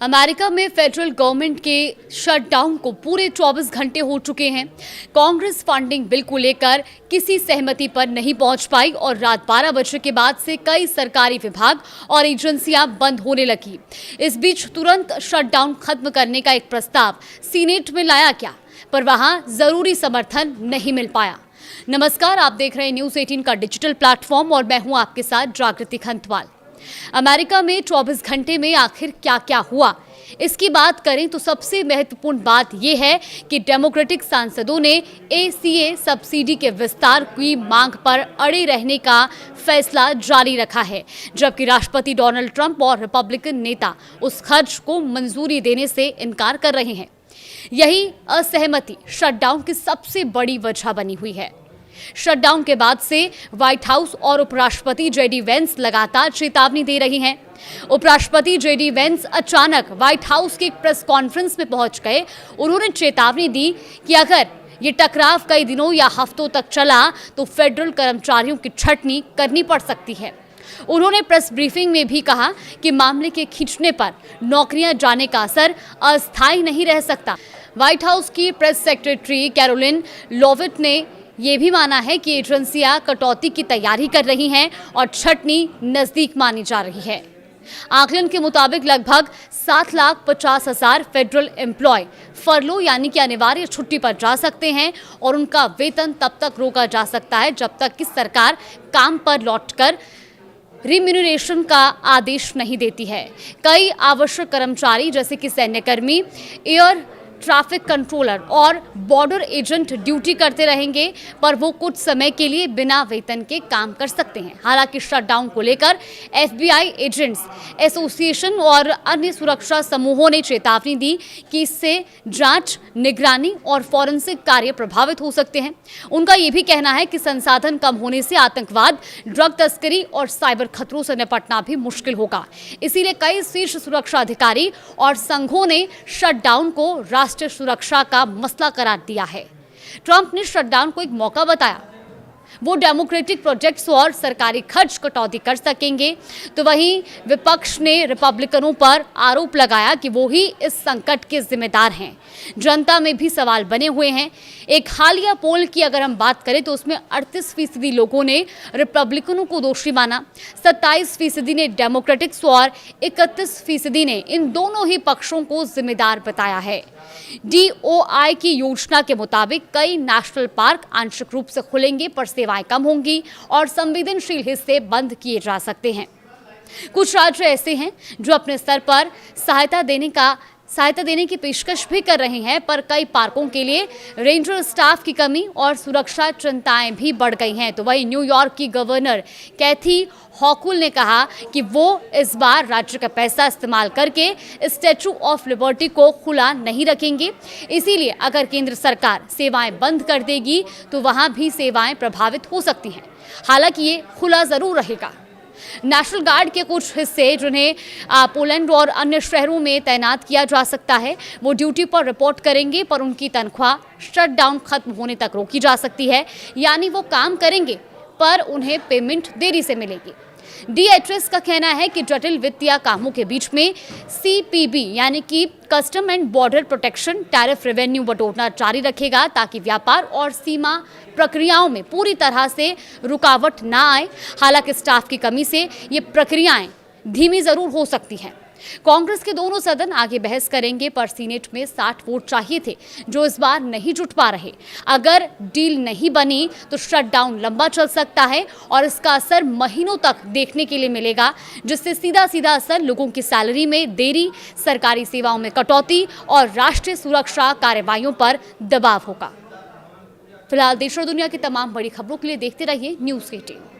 America में federal government के shutdown को पूरे 24 घंटे हो चुके हैं। कांग्रेस फंडिंग बिल को लेकर किसी सहमति पर नहीं पहुंच पाई और रात 12 बजे के बाद से कई सरकारी विभाग और एजेंसियां बंद होने लगी। इस बीच तुरंत शटडाउन खत्म करने का एक प्रस्ताव सीनेट में लाया गया, पर वहां जरूरी समर्थन नहीं मिल पाया। नमस्कार, आप देख रहे हैं न्यूज़ 18 का डिजिटल प्लेटफॉर्म और मैं हूं आपके साथ जागृति खंतवाल। अमेरिका में 24 घंटे में आखिर क्या क्या हुआ, इसकी बात करें तो सबसे महत्वपूर्ण बात यह है कि डेमोक्रेटिक सांसदों ने ACA सब्सिडी के विस्तार की मांग पर अड़े रहने का फैसला जारी रखा है, जबकि राष्ट्रपति डोनाल्ड ट्रंप और रिपब्लिकन नेता उस खर्च को मंजूरी देने से इनकार कर रहे हैं। यही असहमति शटडाउन की सबसे बड़ी वजह बनी हुई है। शटडाउन के बाद से व्हाइट हाउस और उपराष्ट्रपति JD वेंस लगातार चेतावनी दे रही हैं। उपराष्ट्रपति JD वेंस अचानक व्हाइट हाउस की एक प्रेस कॉन्फ्रेंस में पहुंच गए। उन्होंने चेतावनी दी कि अगर ये टकराव कई दिनों या हफ्तों तक चला तो फेडरल कर्मचारियों की छटनी करनी पड़ सकती है। उन्होंने प्रेस ब्रीफिंग में भी कहा कि मामले के खींचने पर नौकरियां जाने का असर अस्थायी नहीं रह सकता। व्हाइट हाउस की प्रेस सेक्रेटरी कैरोलिन लोविट ने ये भी माना है कि एजेंसियां कटौती की तैयारी कर रही हैं और छटनी नजदीक मानी जा रही है। आकलन के मुताबिक लगभग 7,50,000 फेडरल एम्प्लॉय फरलो यानी कि अनिवार्य छुट्टी पर जा सकते हैं और उनका वेतन तब तक रोका जा सकता है जब तक कि सरकार काम पर लौटकर रिम्यूनरेशन का आदेश नहीं देती है। कई आवश्यक कर्मचारी जैसे कि सैन्यकर्मी, एयर ट्रैफिक कंट्रोलर और बॉर्डर एजेंट ड्यूटी करते रहेंगे, पर वो कुछ समय के लिए बिना वेतन के काम कर सकते हैं। हालांकि शटडाउन को लेकर FBI एजेंट्स एसोसिएशन और अन्य सुरक्षा समूहों ने चेतावनी दी कि इससे जांच, निगरानी और फॉरेंसिक कार्य प्रभावित हो सकते हैं। उनका ये भी कहना है कि संसाधन कम होने से आतंकवाद, ड्रग तस्करी और साइबर खतरों से निपटना भी मुश्किल होगा। इसीलिए कई शीर्ष सुरक्षा अधिकारी और संघों ने शटडाउन को राष्ट्रीय सुरक्षा का मसला करार दिया है। ट्रंप ने शटडाउन को एक मौका बताया। वो डेमोक्रेटिक प्रोजेक्ट्स और सरकारी खर्च कटौती कर सकेंगे, तो वहीं विपक्ष ने रिपब्लिकनों पर आरोप लगाया कि वो ही इस संकट के जिम्मेदार हैं। जनता में भी सवाल बने हुए हैं। एक हालिया पोल की अगर हम बात करें तो उसमें 38% लोगों ने रिपब्लिकनों को दोषी माना, 27% ने डेमोक्रेटिक्स और 31% ने इन दोनों ही पक्षों को जिम्मेदार बताया है। DOI की योजना के मुताबिक कई नेशनल पार्क आंशिक रूप से खुलेंगे, पर सेवाएं कम होंगी और संवेदनशील हिस्से बंद किए जा सकते हैं। कुछ राज्य ऐसे हैं जो अपने स्तर पर सहायता देने की पेशकश भी कर रहे हैं, पर कई पार्कों के लिए रेंजर स्टाफ की कमी और सुरक्षा चिंताएं भी बढ़ गई हैं। तो वहीं न्यूयॉर्क की गवर्नर कैथी हॉकुल ने कहा कि वो इस बार राज्य का पैसा इस्तेमाल करके स्टैचू ऑफ लिबर्टी को खुला नहीं रखेंगे। इसीलिए अगर केंद्र सरकार सेवाएं बंद कर देगी तो वहां भी सेवाएं प्रभावित हो सकती हैं। हालांकि ये खुला जरूर रहेगा। नेशनल गार्ड के कुछ हिस्से जिन्हें पोलैंड और अन्य शहरों में तैनात किया जा सकता है, वो ड्यूटी पर रिपोर्ट करेंगे, पर उनकी तनख्वाह शटडाउन खत्म होने तक रोकी जा सकती है। यानी वो काम करेंगे पर उन्हें पेमेंट देरी से मिलेगी। DHS का कहना है कि जटिल वित्तीय कामों के बीच में CPB यानी कि custom and border protection tariff revenue बटोरना जारी रखेगा, ताकि व्यापार और सीमा प्रक्रियाओं में पूरी तरह से रुकावट ना आए। हालांकि स्टाफ की कमी से ये प्रक्रियाएं धीमी जरूर हो सकती हैं। कांग्रेस के दोनों सदन आगे बहस करेंगे, पर सीनेट में 60 वोट चाहिए थे, जो इस बार नहीं जुट पा रहे। अगर डील नहीं बनी तो शटडाउन लंबा चल सकता है और इसका असर महीनों तक देखने के लिए मिलेगा, जिससे सीधा असर लोगों की सैलरी में देरी, सरकारी सेवाओं में कटौती और राष्ट्रीय सुरक्षा कार्रवाइयों पर दबाव होगा। फिलहाल देश और दुनिया की तमाम बड़ी खबरों के लिए देखते रहिए न्यूज़ 18।